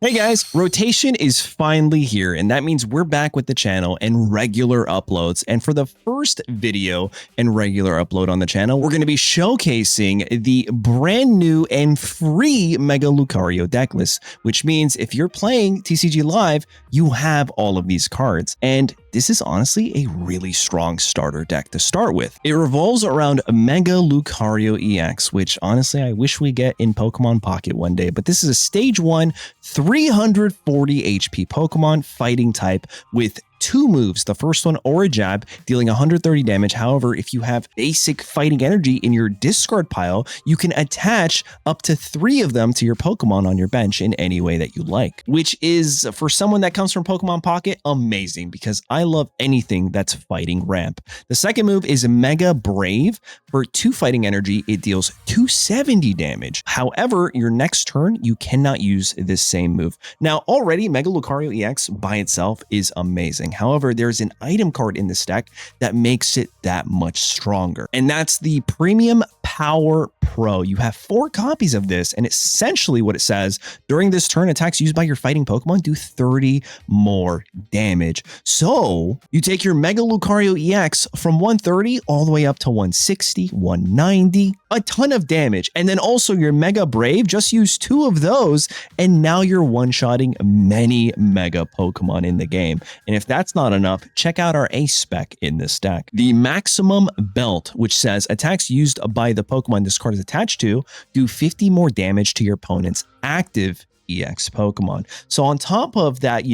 Hey guys, rotation is finally here, and that means we're back with the channel and regular uploads. And for the first video and regular upload on the channel, we're going to be showcasing the brand new and free Mega Lucario deck list, which means if you're playing TCG Live, you have all of these cards. And this is honestly a really strong starter deck to start with. It revolves around Mega Lucario EX, which honestly I wish we get in Pokemon Pocket one day, but this is a stage 1, 340 HP Pokemon fighting type with 2 moves. The first one, Aura Jab, dealing 130 damage. However, if you have basic fighting energy in your discard pile, you can attach up to 3 of them to your Pokemon on your bench in any way that you like, which is, for someone that comes from Pokemon Pocket, amazing because I love anything that's fighting ramp. The second move is Mega Brave. For 2 fighting energy, it deals 270 damage. However, your next turn, you cannot use this same move. Now, already Mega Lucario EX by itself is amazing. However, there's an item card in this deck that makes it that much stronger, and that's the Premium Power Pro. You have 4 copies of this, and essentially what it says, during this turn, attacks used by your fighting Pokemon do 30 more damage. So you take your Mega Lucario EX from 130 all the way up to 160, 190, a ton of damage. And then also your Mega Brave, just use 2 of those, and now you're one-shotting many Mega Pokemon in the game. And if that's not enough, check out our ace spec in this deck. The Maximum Belt, which says attacks used by the Pokemon this card is attached to do 50 more damage to your opponent's active EX Pokemon. So on top of that,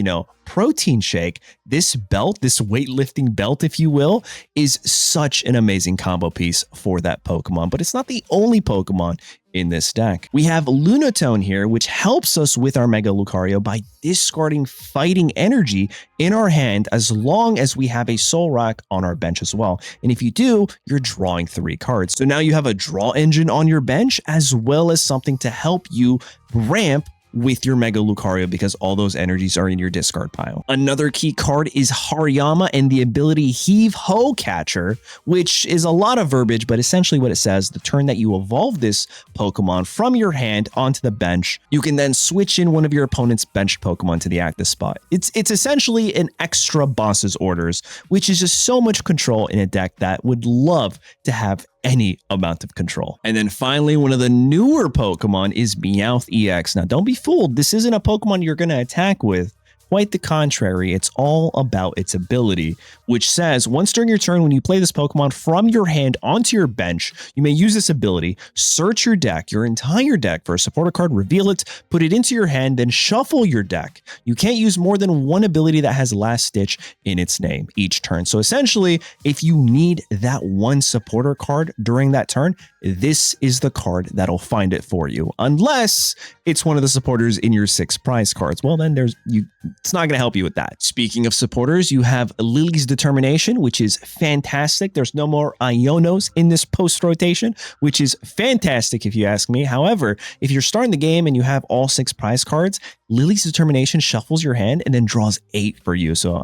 protein shake, this belt, this weightlifting belt, if you will, is such an amazing combo piece for that Pokemon. But it's not the only Pokemon in this deck. We have Lunatone here, which helps us with our Mega Lucario by discarding fighting energy in our hand as long as we have a Solrock on our bench as well. And if you do, you're drawing 3 cards. So now you have a draw engine on your bench as well as something to help you ramp with your Mega Lucario because all those energies are in your discard pile. Another key card is Hariyama and the ability Heave Ho Catcher, which is a lot of verbiage, but essentially what it says, the turn that you evolve this Pokemon from your hand onto the bench, you can then switch in one of your opponent's benched Pokemon to the active spot. It's essentially an extra boss's orders, which is just so much control in a deck that would love to have any amount of control. And then finally, one of the newer Pokemon is Meowth EX. Now, don't be fooled. This isn't a Pokemon you're going to attack with. Quite the contrary, it's all about its ability, which says once during your turn when you play this Pokemon from your hand onto your bench, you may use this ability, search your deck, your entire deck for a supporter card, reveal it, put it into your hand, then shuffle your deck. You can't use more than one ability that has Last Stitch in its name each turn. So essentially, if you need that one supporter card during that turn, this is the card that'll find it for you, unless it's one of the supporters in your 6 prize cards. Well, then it's not going to help you with that. Speaking of supporters, you have Lillie's Determination, which is fantastic. There's no more Ionos in this post-rotation, which is fantastic if you ask me. However, if you're starting the game and you have all 6 prize cards, Lillie's Determination shuffles your hand and then draws 8 for you. So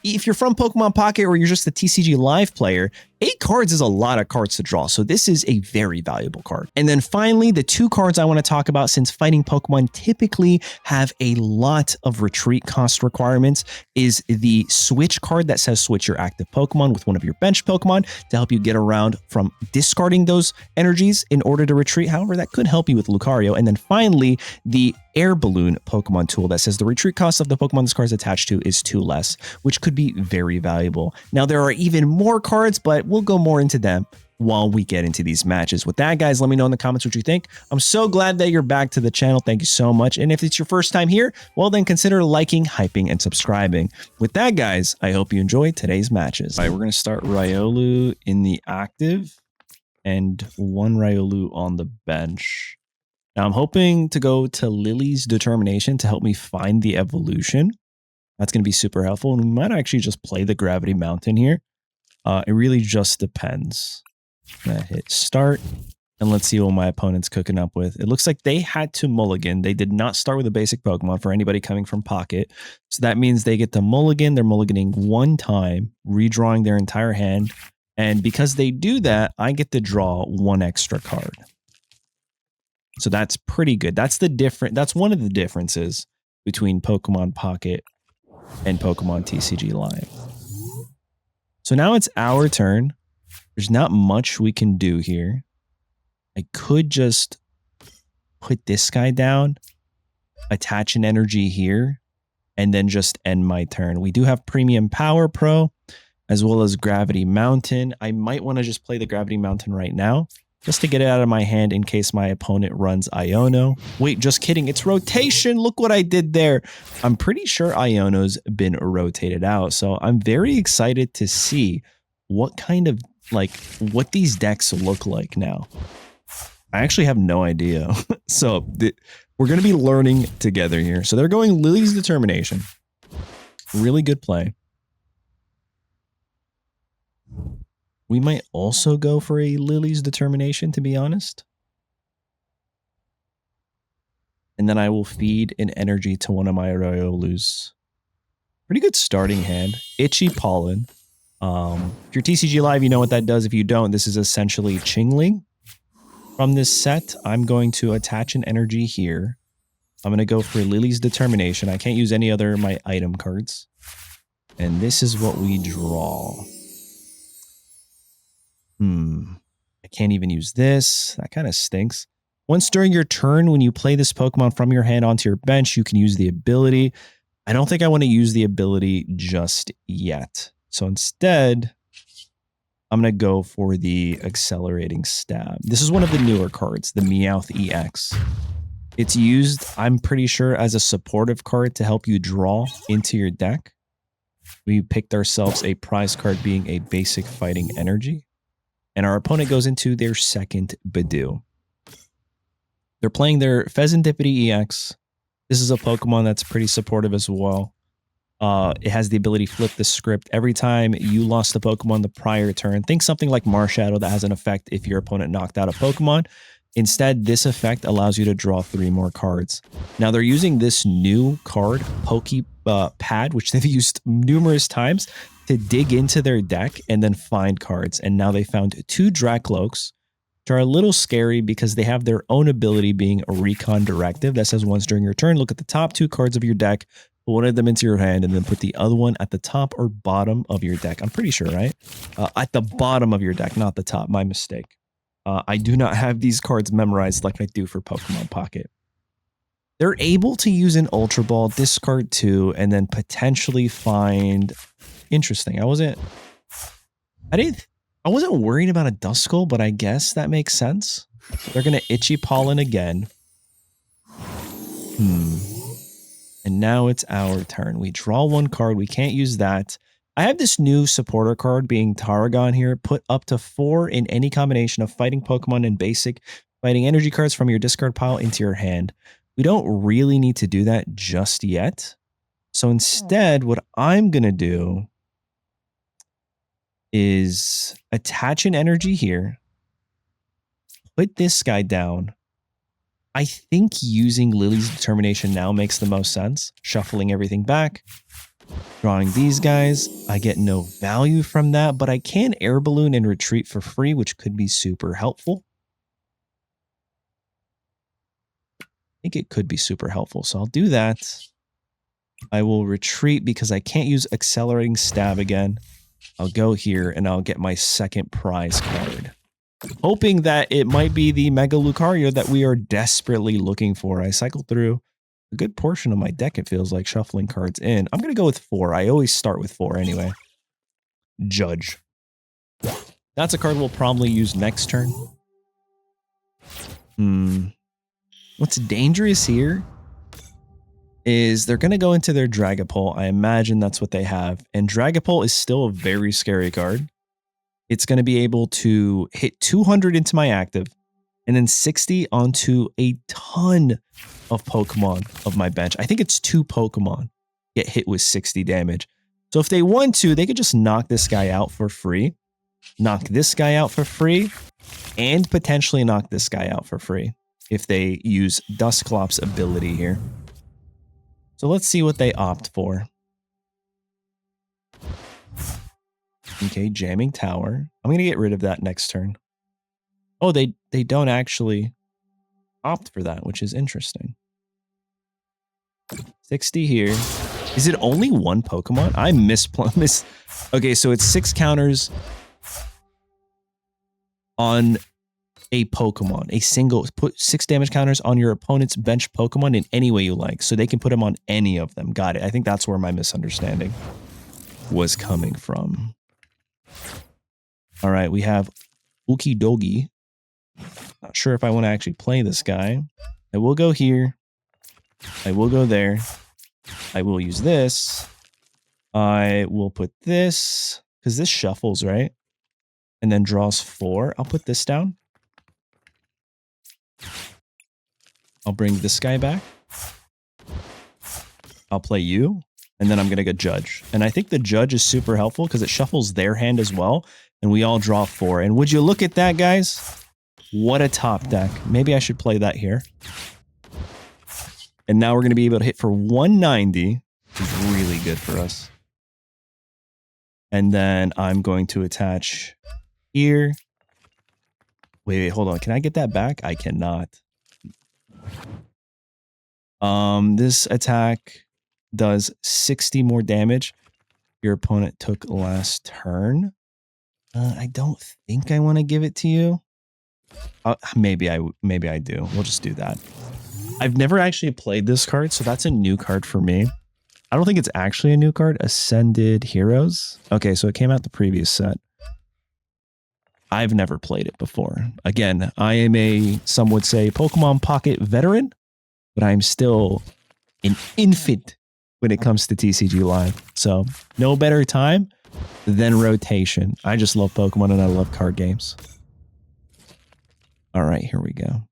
if you're from Pokemon Pocket or you're just a TCG Live player, 8 cards is a lot of cards to draw, so this is a very valuable card. And then finally, the 2 cards I want to talk about, since fighting Pokemon typically have a lot of retreat cost requirements, is the Switch card that says switch your active Pokemon with one of your bench Pokemon to help you get around from discarding those energies in order to retreat. However, that could help you with Lucario. And then finally, the Air Balloon Pokemon tool that says the retreat cost of the Pokemon this card is attached to is 2 less, which could be very valuable. Now, there are even more cards, but we'll go more into them while we get into these matches. With that, guys, let me know in the comments what you think. I'm so glad that you're back to the channel. Thank you so much. And if it's your first time here, well, then consider liking, hyping, and subscribing. With that, guys, I hope you enjoyed today's matches. All right, we're going to start Riolu in the active and 1 Riolu on the bench. Now, I'm hoping to go to Lillie's Determination to help me find the evolution. That's going to be super helpful. And we might actually just play the Gravity Mountain here. It really just depends. I'm going to hit start. And let's see what my opponent's cooking up with. It looks like they had to mulligan. They did not start with a basic Pokemon for anybody coming from Pocket. So that means they get to mulligan. They're mulliganing 1 time, redrawing their entire hand. And because they do that, I get to draw 1 extra card. So that's pretty good. That's one of the differences between Pokemon Pocket and Pokemon TCG Live. So now it's our turn. There's not much we can do here. I could just put this guy down, attach an energy here, and then just end my turn. We do have Premium Power Pro, as well as Gravity Mountain. I might want to just play the Gravity Mountain right now, just to get it out of my hand in case my opponent runs Iono. Wait, just kidding. It's rotation. Look what I did there. I'm pretty sure Iono's been rotated out. So I'm very excited to see what kind of, what these decks look like now. I actually have no idea. So we're going to be learning together here. So they're going Lillie's Determination. Really good play. We might also go for a Lillie's Determination, to be honest. And then I will feed an energy to one of my Riolus. Pretty good starting hand. Itchy Pollen. If you're TCG Live, you know what that does. If you don't, this is essentially Chingling. From this set, I'm going to attach an energy here. I'm going to go for Lillie's Determination. I can't use any other of my item cards. And this is what we draw. I can't even use this. That kind of stinks. Once during your turn, when you play this Pokemon from your hand onto your bench, you can use the ability. I don't think I want to use the ability just yet. So instead, I'm going to go for the Accelerating Stab. This is one of the newer cards, the Meowth EX. It's used, I'm pretty sure, as a supportive card to help you draw into your deck. We picked ourselves a prize card being a basic Fighting Energy. And our opponent goes into their second Badoo. They're playing their Fezandipiti EX. This is a Pokemon that's pretty supportive as well. It has the ability to flip the script. Every time you lost the Pokemon the prior turn, think something like Marshadow that has an effect if your opponent knocked out a Pokemon. Instead, this effect allows you to draw 3 more cards. Now, they're using this new card, Poké Pad, which they've used numerous times, to dig into their deck and then find cards. And now they found 2 Dracloaks, which are a little scary because they have their own ability being a Recon Directive that says once during your turn, look at the top 2 cards of your deck, put one of them into your hand, and then put the other one at the top or bottom of your deck. I'm pretty sure, right? At the bottom of your deck, not the top. My mistake. I do not have these cards memorized like I do for Pokemon Pocket. They're able to use an Ultra Ball, discard 2, and then potentially find... Interesting. I wasn't worried about a Duskull, but I guess that makes sense. They're going to Itchy Pollen again. And now it's our turn. We draw 1 card. We can't use that. I have this new supporter card being Tarragon here. Put up to 4 in any combination of fighting Pokemon and basic fighting energy cards from your discard pile into your hand. We don't really need to do that just yet. So instead, what I'm going to do is attach an energy here. Put this guy down. I think using Lillie's Determination now makes the most sense. Shuffling everything back. Drawing these guys. I get no value from that, but I can Air Balloon and retreat for free, which could be super helpful. I think it could be super helpful, so I'll do that. I will retreat because I can't use Accelerating Stab again. I'll go here and I'll get my second prize card. Hoping that it might be the Mega Lucario that we are desperately looking for. I cycled through a good portion of my deck, it feels like, shuffling cards in. I'm going to go with 4. I always start with 4 anyway. Judge. That's a card we'll probably use next turn. What's dangerous here is they're going to go into their Dragapult. I imagine that's what they have. And Dragapult is still a very scary card. It's going to be able to hit 200 into my active and then 60 onto a ton of Pokemon of my bench. I think it's 2 Pokemon get hit with 60 damage. So if they want to, they could just knock this guy out for free, knock this guy out for free, and potentially knock this guy out for free if they use Dusclop's ability here. So let's see what they opt for. Okay, Jamming Tower. I'm going to get rid of that next turn. Oh, they don't actually opt for that, which is interesting. 60 here. Is it only one Pokemon? I miss. Okay, so it's 6 counters on a Pokemon. A single, put 6 damage counters on your opponent's bench Pokemon in any way you like. So they can put them on any of them. Got it. I think that's where my misunderstanding was coming from. All right, we have Okidogi. Not sure if I want to actually play this guy. I will go here. I will go there. I will use this. I will put this, because this shuffles, right? And then draws 4. I'll put this down. I'll bring this guy back. I'll play you. And then I'm going to get Judge. And I think the Judge is super helpful because it shuffles their hand as well. And we all draw 4. And would you look at that, guys? What a top deck. Maybe I should play that here. And now we're going to be able to hit for 190. Which is really good for us. And then I'm going to attach here. Wait, hold on. Can I get that back? I cannot. This attack does 60 more damage your opponent took last turn. I don't think I want to give it to you. Maybe I do. We'll just do that. I've never actually played this card, so that's a new card for me. I don't think it's actually a new card. Ascended Heroes. Okay, so it came out the previous set. I've never played it before. Again, I am some would say, Pokemon Pocket veteran, but I'm still an infant when it comes to TCG Live. So no better time than rotation. I just love Pokemon and I love card games. All right, here we go.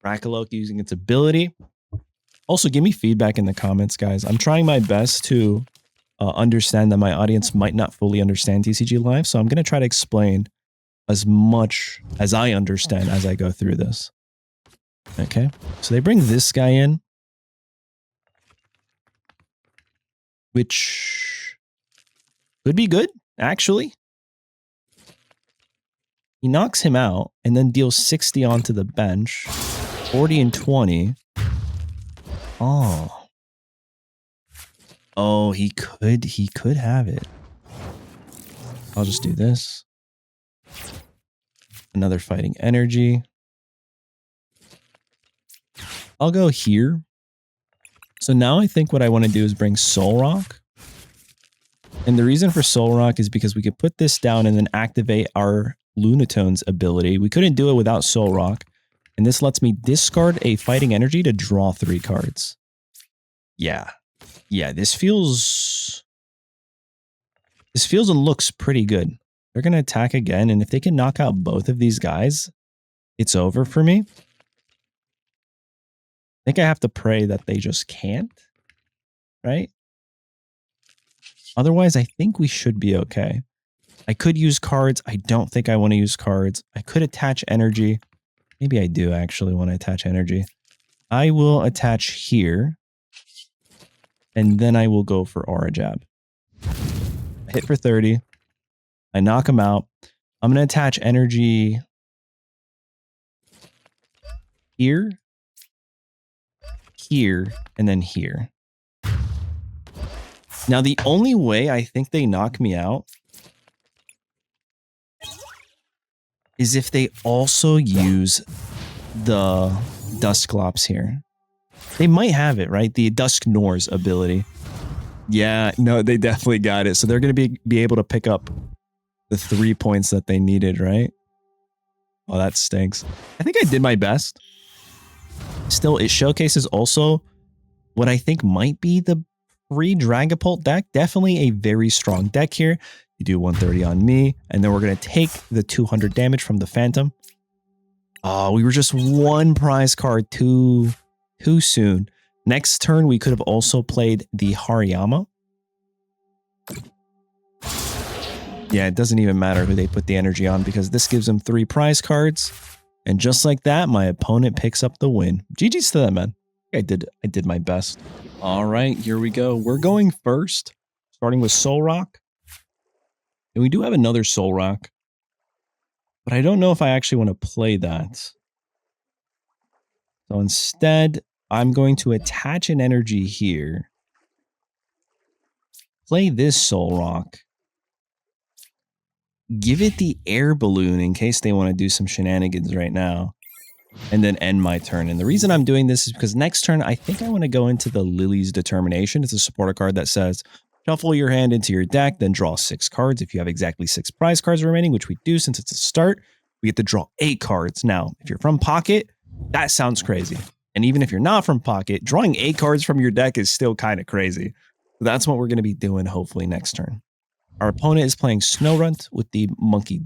Rakaloak using its ability. Also, give me feedback in the comments, guys. I'm trying my best to understand that my audience might not fully understand TCG Live, so I'm going to try to explain as much as I understand as I go through this. Okay, so they bring this guy in, which could be good, actually. He knocks him out and then deals 60 onto the bench, 40 and 20. Oh, he could have it. I'll just do this. Another Fighting Energy. I'll go here. So now I think what I want to do is bring Solrock. And the reason for Solrock is because we could put this down and then activate our Lunatone's ability. We couldn't do it without Solrock. And this lets me discard a Fighting Energy to draw 3 cards. Yeah. Yeah, this feels and looks pretty good. They're going to attack again, and if they can knock out both of these guys, it's over for me. I think I have to pray that they just can't, right? Otherwise, I think we should be okay. I could use cards. I don't think I want to use cards. I could attach energy. Maybe I do actually want to attach energy. I will attach here. And then I will go for Aura Jab. I hit for 30. I knock him out. I'm going to attach energy here, here, and then here. Now, the only way I think they knock me out is if they also use the Dusclops here. They might have it, right? The Dusknoir's ability. Yeah, no, they definitely got it. So they're going to be able to pick up the 3 points that they needed, right? Oh, that stinks. I think I did my best. Still, it showcases also what I think might be the free Dragapult deck. Definitely a very strong deck here. You do 130 on me, and then we're going to take the 200 damage from the Phantom. Oh, we were just 1 prize card too soon. Next turn, we could have also played the Hariyama. Yeah, it doesn't even matter who they put the energy on because this gives them 3 prize cards. And just like that, my opponent picks up the win. GG's to them, man. I did my best. All right, here we go. We're going first, starting with Solrock. And we do have another Solrock. But I don't know if I actually want to play that. So instead, I'm going to attach an energy here. Play this Solrock. Give it the Air Balloon in case they want to do some shenanigans right now. And then end my turn. And the reason I'm doing this is because next turn, I think I want to go into the Lillie's Determination. It's a supporter card that says, shuffle your hand into your deck, then draw 6 cards. If you have exactly 6 prize cards remaining, which we do since it's a start, we get to draw 8 cards. Now, if you're from Pocket, that sounds crazy. And even if you're not from Pocket, drawing 8 cards from your deck is still kind of crazy. So that's what we're going to be doing hopefully next turn. Our opponent is playing Snorunt with the Monkey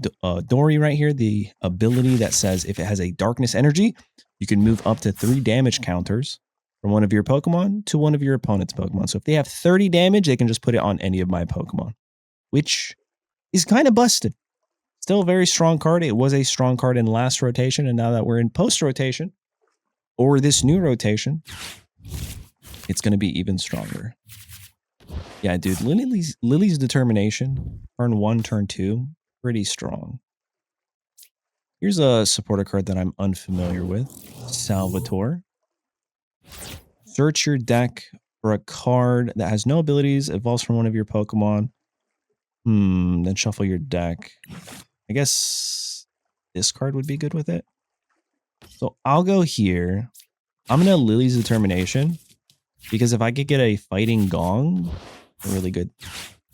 Dory right here, the ability that says if it has a Darkness Energy, you can move up to 3 damage counters from one of your Pokemon to one of your opponent's Pokemon. So if they have 30 damage, they can just put it on any of my Pokemon, which is kind of busted. Still a very strong card. It was a strong card in last rotation, and now that we're in post-rotation, or this new rotation, it's going to be even stronger. Yeah, dude, Lillie's Determination, turn 1, turn 2, pretty strong. Here's a supporter card that I'm unfamiliar with, Salvatore. Search your deck for a card that has no abilities, evolves from one of your Pokemon. Then shuffle your deck. I guess this card would be good with it. So I'll go here. I'm going to Lillie's Determination, because if I could get a Fighting Gong, a really good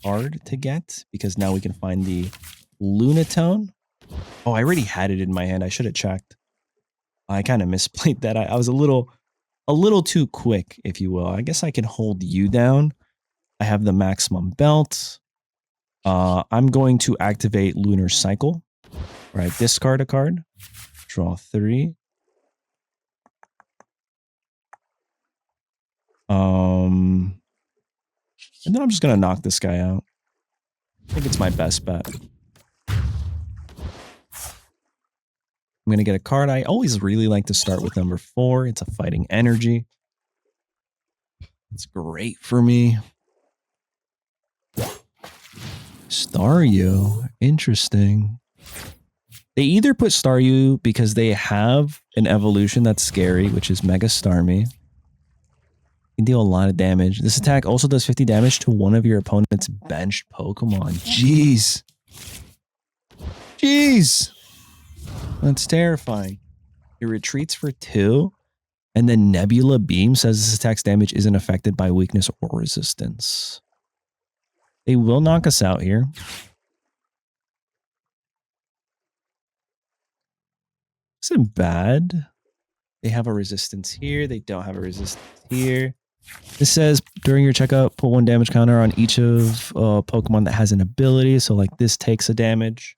card to get, because now we can find the Lunatone. Oh, I already had it in my hand. I should have checked. I kind of misplayed that. I was a little too quick, if you will. I guess I can hold you down. I have the Maximum Belt. I'm going to activate Lunar Cycle, where I discard a card, draw 3. And then I'm just going to knock this guy out. I think it's my best bet. I'm going to get a card. I always really like to start with number 4. It's a Fighting Energy. It's great for me. Staryu. Interesting. They either put Staryu because they have an evolution that's scary, which is Mega Starmie. Can deal a lot of damage. This attack also does 50 damage to one of your opponent's benched Pokemon. Jeez. Jeez. That's terrifying. It retreats for 2, and then Nebula Beam says this attack's damage isn't affected by weakness or resistance. They will knock us out here. Isn't bad. They have a resistance here. They don't have a resistance here. This says during your checkup, put 1 damage counter on each of Pokemon that has an ability. So like this takes a damage.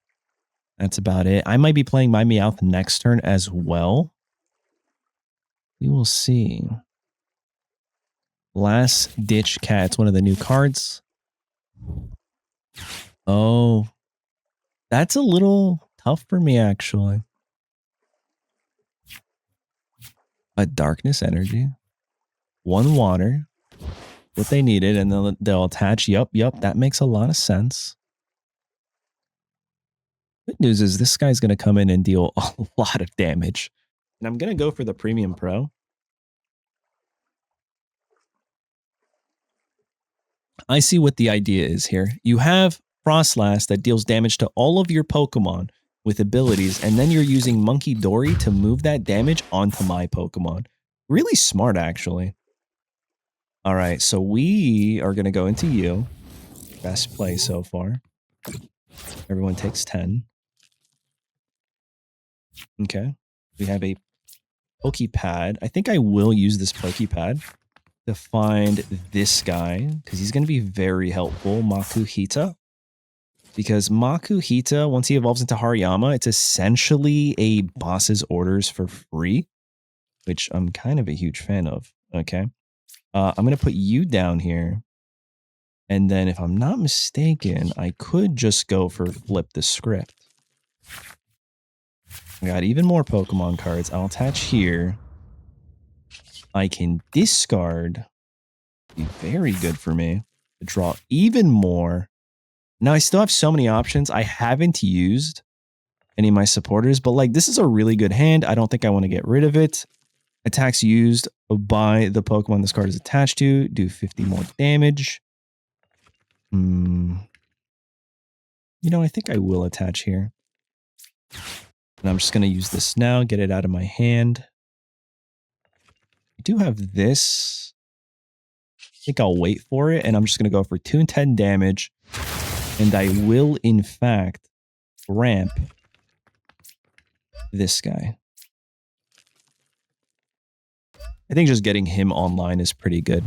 That's about it. I might be playing my Meowth next turn as well. We will see. Last Ditch Cat. It's one of the new cards. Oh, that's a little tough for me, actually. A Darkness Energy. 1 water. What they needed, and they'll attach. Yup, that makes a lot of sense. Good news is this guy's going to come in and deal a lot of damage. And I'm going to go for the Premium Pro. I see what the idea is here. You have Frostlass that deals damage to all of your Pokemon with abilities, and then you're using Monkey Dory to move that damage onto my Pokemon. Really smart, actually. All right, so we are going to go into you. Best play so far. Everyone takes 10. Okay. We have a Poké Pad. I think I will use this Poké Pad to find this guy, because he's going to be very helpful. Makuhita. Because Makuhita, once he evolves into Hariyama, it's essentially a boss's orders for free, which I'm kind of a huge fan of. Okay. I'm going to put you down here. And then if I'm not mistaken, I could just go for flip the script. I got even more Pokemon cards. I'll attach here. I can discard. Be very good for me to draw even more. Now I still have so many options. I haven't used any of my supporters, but like this is a really good hand. I don't think I want to get rid of it. Attacks used by the Pokemon this card is attached to do 50 more damage. You know, I think I will attach here. And I'm just going to use this now, get it out of my hand. I do have this. I think I'll wait for it, and I'm just going to go for 210 damage. And I will, in fact, ramp this guy. I think just getting him online is pretty good.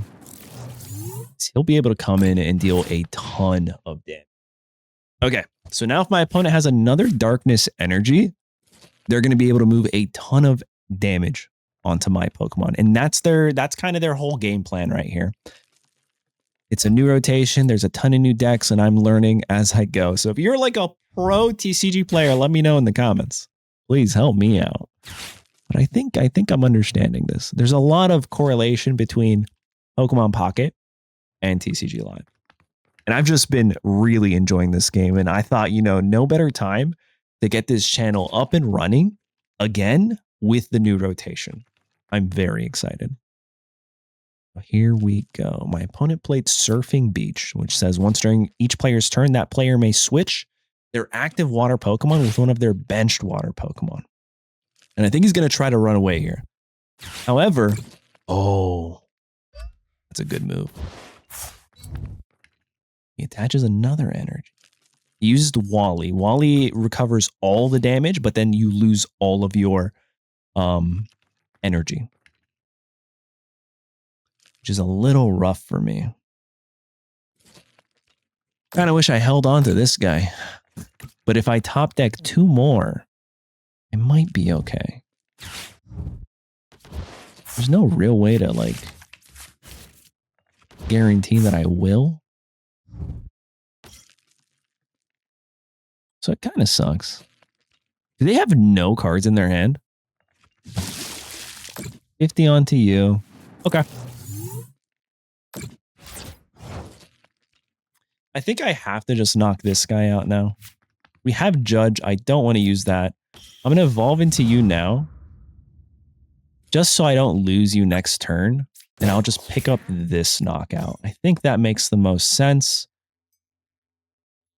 He'll be able to come in and deal a ton of damage. Okay, so now if my opponent has another Darkness Energy, they're going to be able to move a ton of damage onto my Pokemon. And that's kind of their whole game plan right here. It's a new rotation. There's a ton of new decks, and I'm learning as I go. So if you're like a pro TCG player, let me know in the comments. Please help me out. But I think I'm understanding this. There's a lot of correlation between Pokemon Pocket and TCG Live. And I've just been really enjoying this game. And I thought, you know, no better time to get this channel up and running again with the new rotation. I'm very excited. Here we go. My opponent played Surfing Beach, which says once during each player's turn, that player may switch their active water Pokemon with one of their benched water Pokemon. And I think he's going to try to run away here. However, oh, that's a good move. He attaches another energy. He used Wally. Wally recovers all the damage, but then you lose all of your energy, which is a little rough for me. Kind of wish I held on to this guy. But if I top deck 2 more, I might be okay. There's no real way to, like, guarantee that I will. So it kind of sucks. Do they have no cards in their hand? 50 onto you. Okay. I think I have to just knock this guy out now. We have Judge. I don't want to use that. I'm going to evolve into you now. Just so I don't lose you next turn. And I'll just pick up this knockout. I think that makes the most sense.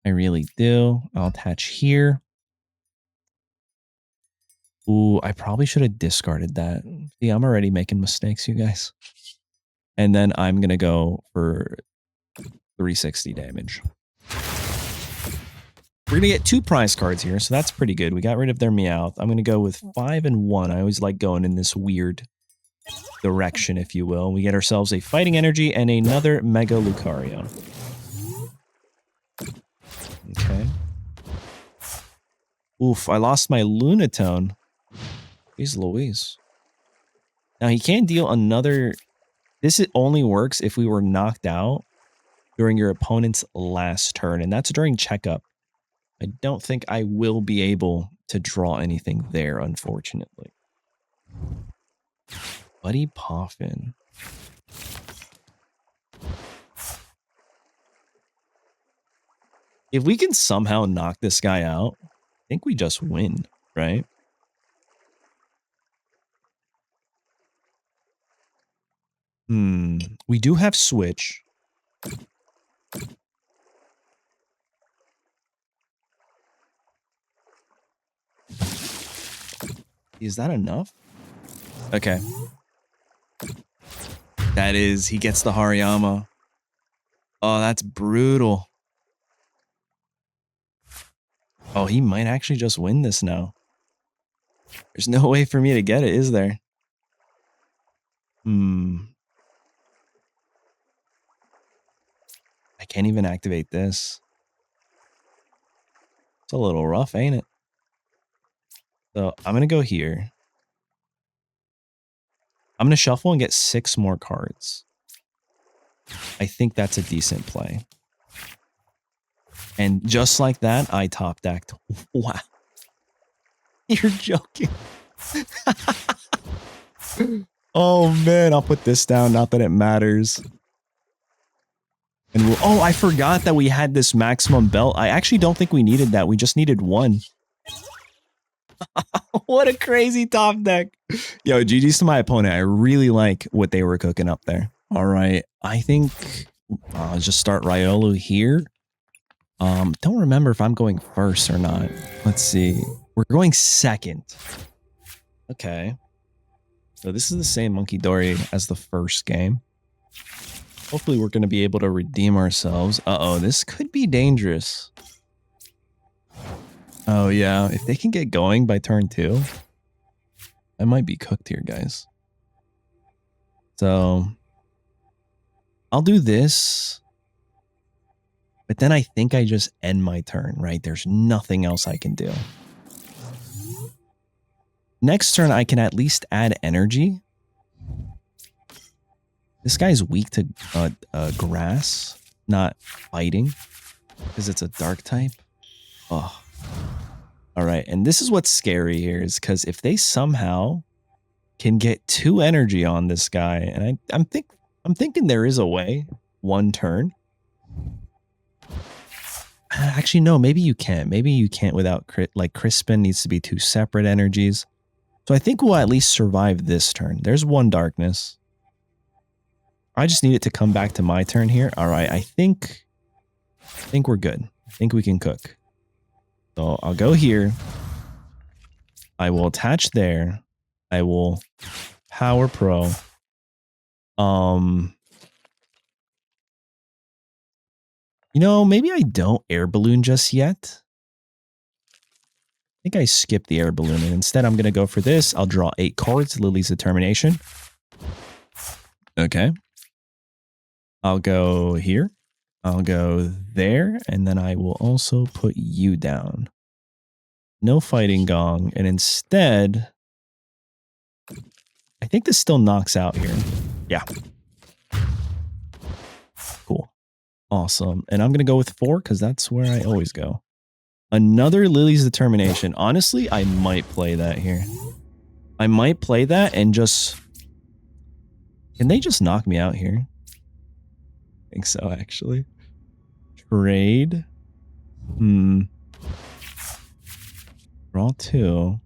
I really do. I'll attach here. Ooh, I probably should have discarded that. See, I'm already making mistakes, you guys. And then I'm going to go for 360 damage. We're going to get 2 prize cards here, so that's pretty good. We got rid of their Meowth. I'm going to go with 5 and 1. I always like going in this weird direction, if you will. We get ourselves a Fighting Energy and another Mega Lucario. Okay. Oof, I lost my Lunatone. Jeez Louise. Now, he can deal another... This only works if we were knocked out during your opponent's last turn, and that's during checkup. I don't think I will be able to draw anything there, unfortunately. Buddy Poffin. If we can somehow knock this guy out, I think we just win, right? We do have Switch. Is that enough? Okay. That is, he gets the Hariyama. Oh, that's brutal. Oh, he might actually just win this now. There's no way for me to get it, is there? I can't even activate this. It's a little rough, ain't it? So I'm going to go here. I'm going to shuffle and get 6 more cards. I think that's a decent play. And just like that, I top decked. Wow. You're joking. Oh, man. I'll put this down. Not that it matters. And oh, I forgot that we had this maximum belt. I actually don't think we needed that. We just needed 1. What a crazy top deck. Yo, GG's to my opponent. I really like what they were cooking up there. All right. I think I'll just start Riolu here. Don't remember if I'm going first or not. Let's see. We're going second. Okay. So this is the same Monkey Dory as the first game. Hopefully we're going to be able to redeem ourselves. Uh-oh, this could be dangerous. Oh, yeah. If they can get going by turn 2, I might be cooked here, guys. So I'll do this. But then I think I just end my turn, right? There's nothing else I can do. Next turn, I can at least add energy. This guy's weak to grass, not fighting, because it's a dark type. Oh. All right, and this is what's scary here, is because if they somehow can get 2 energy on this guy, and I'm thinking there is a way, 1 turn. Actually, no, maybe you can't. Maybe you can't without like Crispin needs to be 2 separate energies. So I think we'll at least survive this turn. There's 1 darkness. I just need it to come back to my turn here. All right, I think we're good. I think we can cook. So I'll go here. I will attach there. I will Power Pro. You know, maybe I don't Air Balloon just yet. I think I skipped the Air Balloon, and instead I'm going to go for this. I'll draw 8 cards, Lillie's Determination. Okay. I'll go here. I'll go there, and then I will also put you down. No Fighting Gong, and instead, I think this still knocks out here. Yeah. Cool. Awesome. And I'm going to go with 4 because that's where I always go. Another Lillie's Determination. Honestly, I might play that here. I might play that and just... Can they just knock me out here? I think so, actually. Trade. Draw 2.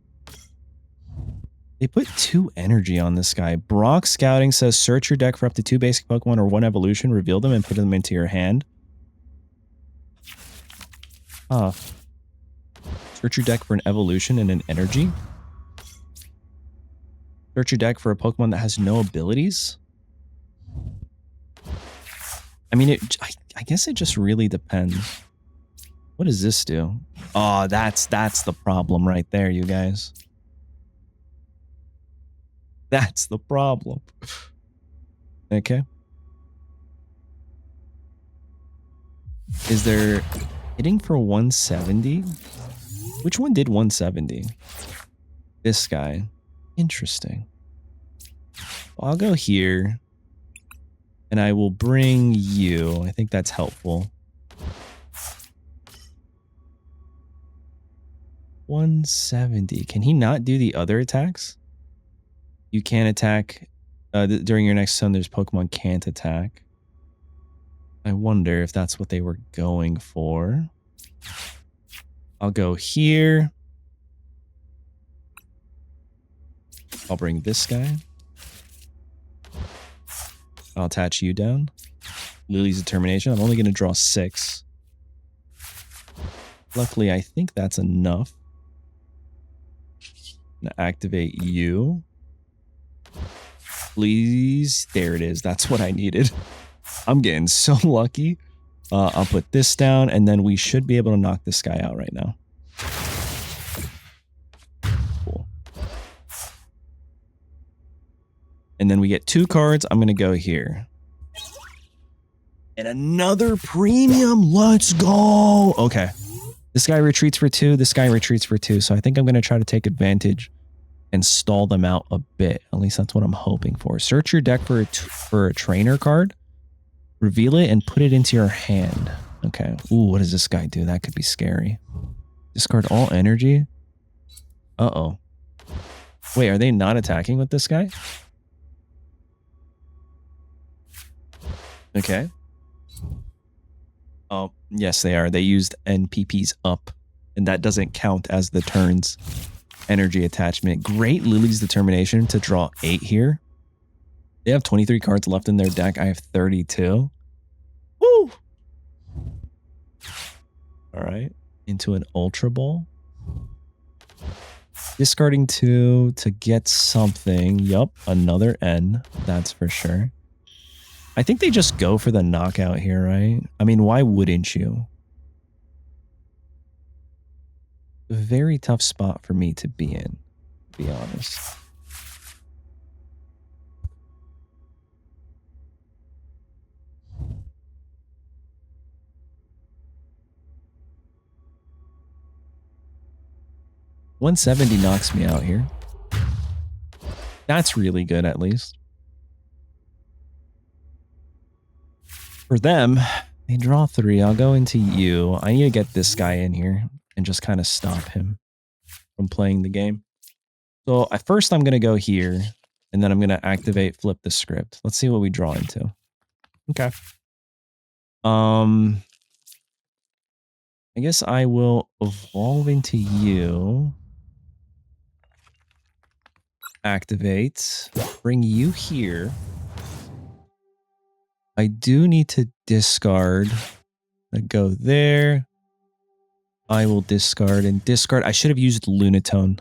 They put 2 energy on this guy. Brock Scouting says, search your deck for up to 2 basic Pokemon or 1 evolution, reveal them, and put them into your hand. Search your deck for an evolution and an energy. Search your deck for a Pokemon that has no abilities. I mean, I guess it just really depends. What does this do? Oh, that's the problem right there, you guys. That's the problem. Okay. Is there hitting for 170? Which one did 170? This guy. Interesting. Well, I'll go here. And I will bring you. I think that's helpful. 170. Can he not do the other attacks? You can attack during your next turn. There's Pokemon can't attack. I wonder if that's what they were going for. I'll go here. I'll bring this guy. I'll attach you down. Lillie's Determination. I'm only going to draw 6. Luckily, I think that's enough. I'm going to activate you. Please. There it is. That's what I needed. I'm getting so lucky. I'll put this down, and then we should be able to knock this guy out right now. Cool. And then we get 2 cards. I'm going to go here. And another premium. Let's go. Okay. This guy retreats for 2. This guy retreats for 2. So I think I'm going to try to take advantage and stall them out a bit. At least that's what I'm hoping for. Search your deck for a trainer card. Reveal it and put it into your hand. Okay. Ooh, what does this guy do? That could be scary. Discard all energy. Uh-oh. Wait, are they not attacking with this guy? Okay. Oh, yes, they are. They used NPPs up, and that doesn't count as the turns. energy attachment. Great Lillie's determination to draw 8 here. They have 23 cards left in their deck. I have 32. Woo! All right. Into an Ultra Ball. Discarding 2 to get something. Yup, another N. That's for sure. I think they just go for the knockout here, right? I mean, why wouldn't you? A very tough spot for me to be in, to be honest. $170 knocks me out here. That's really good, at least. For them, they draw 3. I'll go into you. I need to get this guy in here and just kind of stop him from playing the game. So first I'm going to go here, and then I'm going to activate flip the script. Let's see what we draw into. Okay. I guess I will evolve into you. Activate. Bring you here. I do need to discard. I go there. I will discard and discard. I should have used Lunatone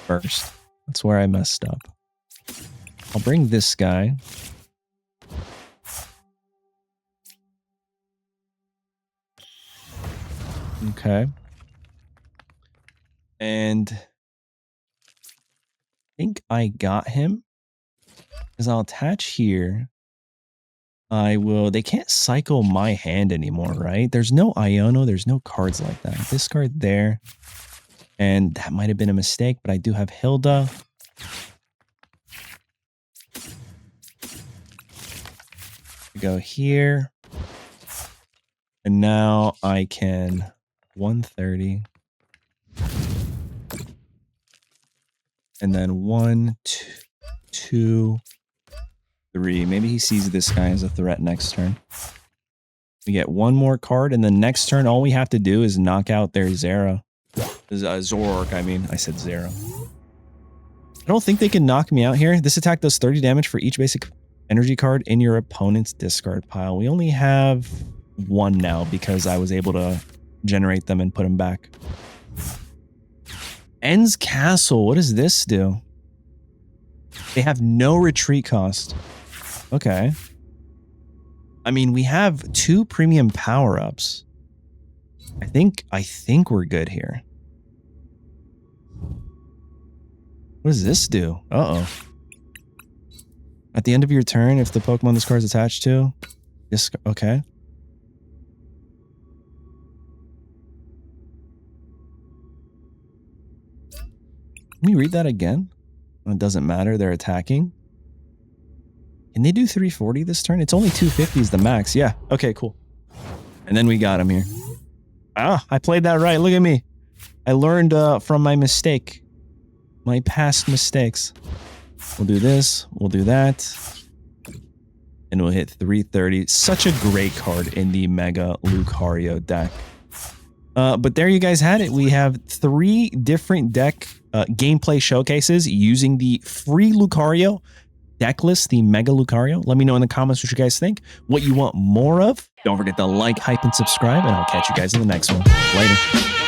first. That's where I messed up. I'll bring this guy. Okay. And I think I got him. Because I'll attach here. I will... They can't cycle my hand anymore, right? There's no Iono. There's no cards like that. Discard there. And that might have been a mistake, but I do have Hilda. Go here. And now I can 130. And then 1, 2, 3. Maybe he sees this guy as a threat next turn. We get one more card, and then next turn, all we have to do is knock out their Zera. Zork, I mean. I said Zera. I don't think they can knock me out here. This attack does 30 damage for each basic energy card in your opponent's discard pile. We only have 1 now because I was able to generate them and put them back. Ends Castle. What does this do? They have no retreat cost. Okay. I mean, we have 2 premium power-ups. I think we're good here. What does this do? Uh-oh. At the end of your turn, if the Pokemon this card is attached to... Okay. Let me read that again. It doesn't matter. They're attacking. Can they do 340 this turn? It's only 250 is the max. Yeah. Okay, cool. And then we got him here. Ah, I played that right. Look at me. I learned from my mistake. My past mistakes. We'll do this. We'll do that. And we'll hit 330. Such a great card in the Mega Lucario deck. But there you guys had it. We have 3 different deck gameplay showcases using the free Lucario deck list, the Mega Lucario. Let me know in the comments what you guys think, what you want more of. Don't forget to like, hype, and subscribe, and I'll catch you guys in the next one. Later.